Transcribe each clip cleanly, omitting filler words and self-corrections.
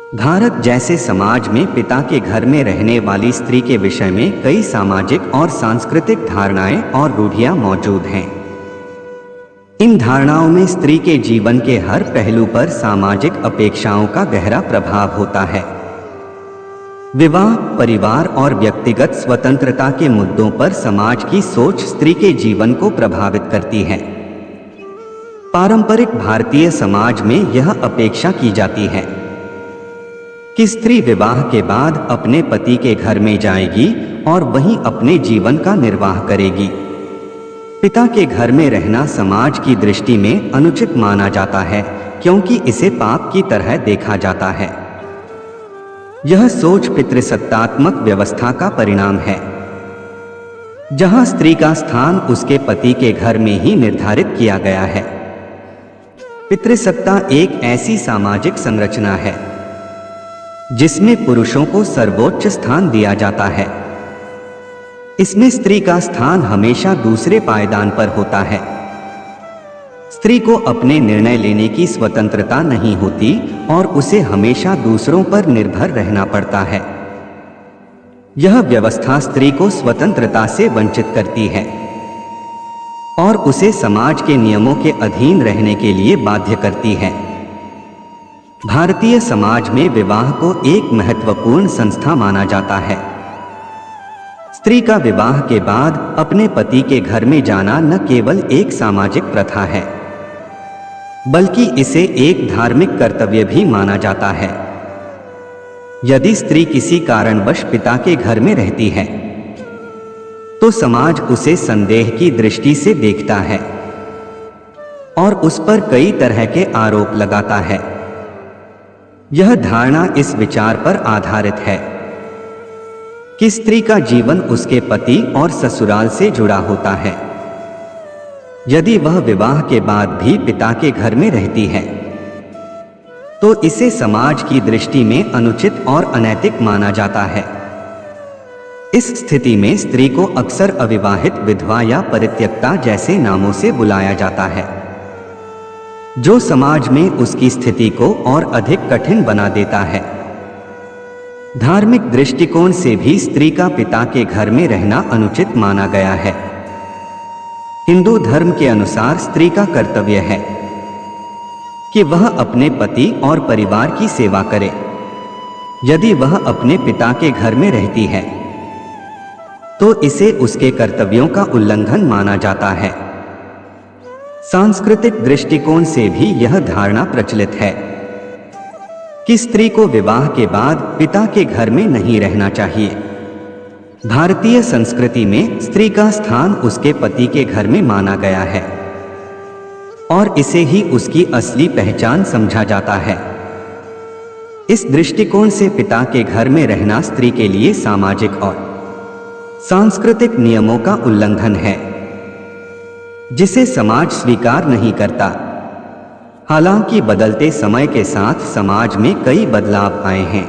भारत जैसे समाज में पिता के घर में रहने वाली स्त्री के विषय में कई सामाजिक और सांस्कृतिक धारणाएं और रूढ़ियां मौजूद हैं। इन धारणाओं में स्त्री के जीवन के हर पहलू पर सामाजिक अपेक्षाओं का गहरा प्रभाव होता है। विवाह, परिवार और व्यक्तिगत स्वतंत्रता के मुद्दों पर समाज की सोच स्त्री के जीवन को प्रभावित करती है। पारंपरिक भारतीय समाज में यह अपेक्षा की जाती है कि स्त्री विवाह के बाद अपने पति के घर में जाएगी और वहीं अपने जीवन का निर्वाह करेगी। पिता के घर में रहना समाज की दृष्टि में अनुचित माना जाता है, क्योंकि इसे पाप की तरह देखा जाता है। यह सोच पितृसत्तात्मक व्यवस्था का परिणाम है, जहां स्त्री का स्थान उसके पति के घर में ही निर्धारित किया गया है। पितृसत्ता एक ऐसी सामाजिक संरचना है जिसमें पुरुषों को सर्वोच्च स्थान दिया जाता है। इसमें स्त्री का स्थान हमेशा दूसरे पायदान पर होता है। स्त्री को अपने निर्णय लेने की स्वतंत्रता नहीं होती और उसे हमेशा दूसरों पर निर्भर रहना पड़ता है। यह व्यवस्था स्त्री को स्वतंत्रता से वंचित करती है और उसे समाज के नियमों के अधीन रहने के लिए बाध्य करती है। भारतीय समाज में विवाह को एक महत्वपूर्ण संस्था माना जाता है। स्त्री का विवाह के बाद अपने पति के घर में जाना न केवल एक सामाजिक प्रथा है, बल्कि इसे एक धार्मिक कर्तव्य भी माना जाता है। यदि स्त्री किसी कारणवश पिता के घर में रहती है, तो समाज उसे संदेह की दृष्टि से देखता है और उस पर कई तरह के आरोप लगाता है। यह धारणा इस विचार पर आधारित है कि स्त्री का जीवन उसके पति और ससुराल से जुड़ा होता है। यदि वह विवाह के बाद भी पिता के घर में रहती है, तो इसे समाज की दृष्टि में अनुचित और अनैतिक माना जाता है। इस स्थिति में स्त्री को अक्सर अविवाहित, विधवा या परित्यक्ता जैसे नामों से बुलाया जाता है, जो समाज में उसकी स्थिति को और अधिक कठिन बना देता है। धार्मिक दृष्टिकोण से भी स्त्री का पिता के घर में रहना अनुचित माना गया है। हिंदू धर्म के अनुसार स्त्री का कर्तव्य है कि वह अपने पति और परिवार की सेवा करे। यदि वह अपने पिता के घर में रहती है, तो इसे उसके कर्तव्यों का उल्लंघन माना जाता है। सांस्कृतिक दृष्टिकोण से भी यह धारणा प्रचलित है कि स्त्री को विवाह के बाद पिता के घर में नहीं रहना चाहिए। भारतीय संस्कृति में स्त्री का स्थान उसके पति के घर में माना गया है और इसे ही उसकी असली पहचान समझा जाता है। इस दृष्टिकोण से पिता के घर में रहना स्त्री के लिए सामाजिक और सांस्कृतिक नियमों का उल्लंघन है, जिसे समाज स्वीकार नहीं करता। हालांकि बदलते समय के साथ समाज में कई बदलाव आए हैं।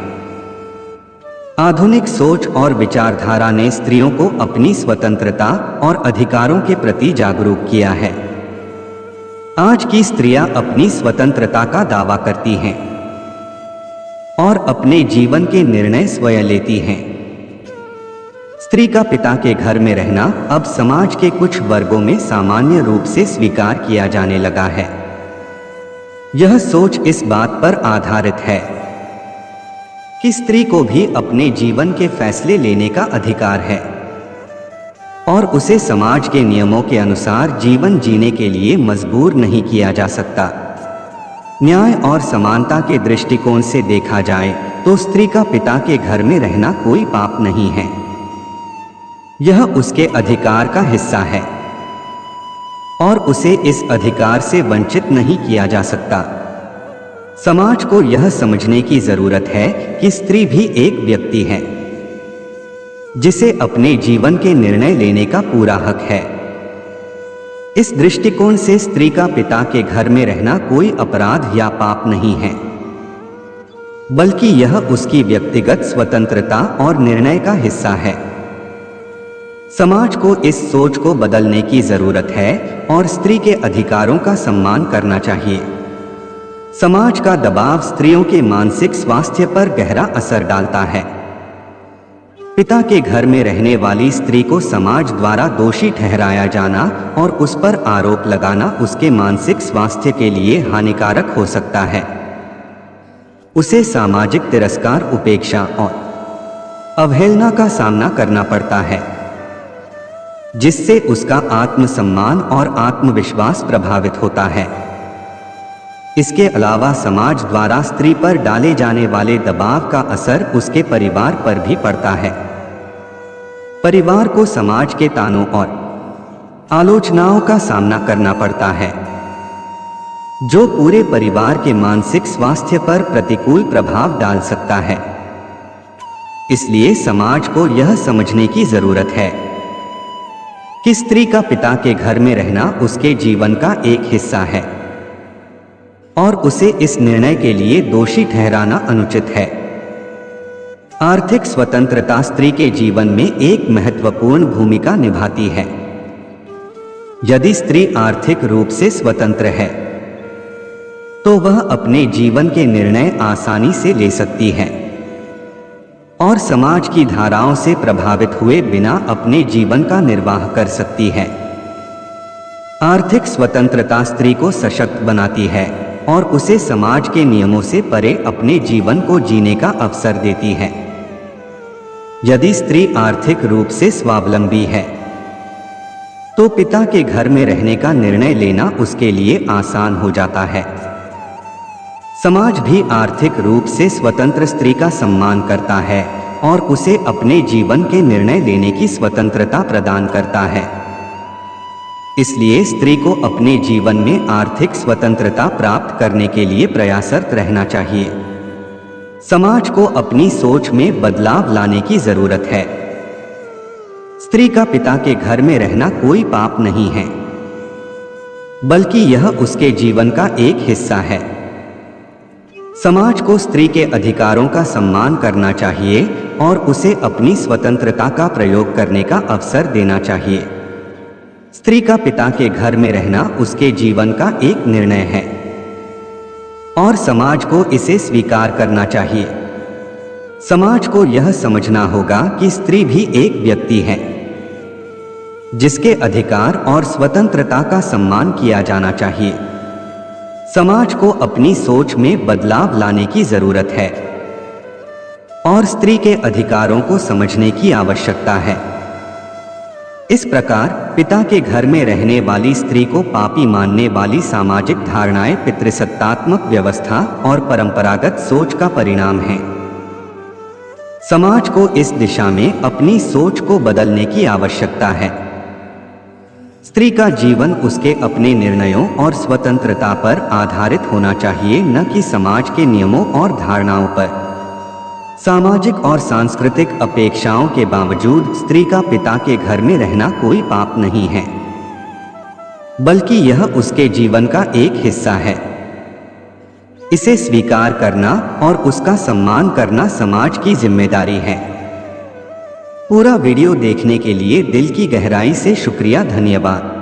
आधुनिक सोच और विचारधारा ने स्त्रियों को अपनी स्वतंत्रता और अधिकारों के प्रति जागरूक किया है। आज की स्त्रियां अपनी स्वतंत्रता का दावा करती हैं और अपने जीवन के निर्णय स्वयं लेती हैं। स्त्री का पिता के घर में रहना अब समाज के कुछ वर्गों में सामान्य रूप से स्वीकार किया जाने लगा है। यह सोच इस बात पर आधारित है कि स्त्री को भी अपने जीवन के फैसले लेने का अधिकार है और उसे समाज के नियमों के अनुसार जीवन जीने के लिए मजबूर नहीं किया जा सकता। न्याय और समानता के दृष्टिकोण से देखा जाए तो स्त्री का पिता के घर में रहना कोई पाप नहीं है। यह उसके अधिकार का हिस्सा है और उसे इस अधिकार से वंचित नहीं किया जा सकता। समाज को यह समझने की जरूरत है कि स्त्री भी एक व्यक्ति है, जिसे अपने जीवन के निर्णय लेने का पूरा हक है। इस दृष्टिकोण से स्त्री का पिता के घर में रहना कोई अपराध या पाप नहीं है, बल्कि यह उसकी व्यक्तिगत स्वतंत्रता और निर्णय का हिस्सा है। समाज को इस सोच को बदलने की जरूरत है और स्त्री के अधिकारों का सम्मान करना चाहिए। समाज का दबाव स्त्रियों के मानसिक स्वास्थ्य पर गहरा असर डालता है। पिता के घर में रहने वाली स्त्री को समाज द्वारा दोषी ठहराया जाना और उस पर आरोप लगाना उसके मानसिक स्वास्थ्य के लिए हानिकारक हो सकता है। उसे सामाजिक तिरस्कार, उपेक्षा और अवहेलना का सामना करना पड़ता है, जिससे उसका आत्मसम्मान और आत्मविश्वास प्रभावित होता है। इसके अलावा समाज द्वारा स्त्री पर डाले जाने वाले दबाव का असर उसके परिवार पर भी पड़ता है। परिवार को समाज के तानों और आलोचनाओं का सामना करना पड़ता है, जो पूरे परिवार के मानसिक स्वास्थ्य पर प्रतिकूल प्रभाव डाल सकता है। इसलिए समाज को यह समझने की जरूरत है कि स्त्री का पिता के घर में रहना उसके जीवन का एक हिस्सा है और उसे इस निर्णय के लिए दोषी ठहराना अनुचित है। आर्थिक स्वतंत्रता स्त्री के जीवन में एक महत्वपूर्ण भूमिका निभाती है। यदि स्त्री आर्थिक रूप से स्वतंत्र है, तो वह अपने जीवन के निर्णय आसानी से ले सकती है और समाज की धाराओं से प्रभावित हुए बिना अपने जीवन का निर्वाह कर सकती है। आर्थिक स्वतंत्रता स्त्री को सशक्त बनाती है और उसे समाज के नियमों से परे अपने जीवन को जीने का अवसर देती है। यदि स्त्री आर्थिक रूप से स्वावलंबी है, तो पिता के घर में रहने का निर्णय लेना उसके लिए आसान हो जाता है। समाज भी आर्थिक रूप से स्वतंत्र स्त्री का सम्मान करता है और उसे अपने जीवन के निर्णय लेने की स्वतंत्रता प्रदान करता है। इसलिए स्त्री को अपने जीवन में आर्थिक स्वतंत्रता प्राप्त करने के लिए प्रयासरत रहना चाहिए। समाज को अपनी सोच में बदलाव लाने की जरूरत है। स्त्री का पिता के घर में रहना कोई पाप नहीं है, बल्कि यह उसके जीवन का एक हिस्सा है। समाज को स्त्री के अधिकारों का सम्मान करना चाहिए और उसे अपनी स्वतंत्रता का प्रयोग करने का अवसर देना चाहिए। स्त्री का पिता के घर में रहना उसके जीवन का एक निर्णय है और समाज को इसे स्वीकार करना चाहिए। समाज को यह समझना होगा कि स्त्री भी एक व्यक्ति है, जिसके अधिकार और स्वतंत्रता का सम्मान किया जाना चाहिए। समाज को अपनी सोच में बदलाव लाने की जरूरत है और स्त्री के अधिकारों को समझने की आवश्यकता है। इस प्रकार पिता के घर में रहने वाली स्त्री को पापी मानने वाली सामाजिक धारणाएं पितृसत्तात्मक व्यवस्था और परंपरागत सोच का परिणाम हैं। समाज को इस दिशा में अपनी सोच को बदलने की आवश्यकता है। स्त्री का जीवन उसके अपने निर्णयों और स्वतंत्रता पर आधारित होना चाहिए, न कि समाज के नियमों और धारणाओं पर। सामाजिक और सांस्कृतिक अपेक्षाओं के बावजूद स्त्री का पिता के घर में रहना कोई पाप नहीं है, बल्कि यह उसके जीवन का एक हिस्सा है। इसे स्वीकार करना और उसका सम्मान करना समाज की जिम्मेदारी है। पूरा वीडियो देखने के लिए दिल की गहराई से शुक्रिया, धन्यवाद।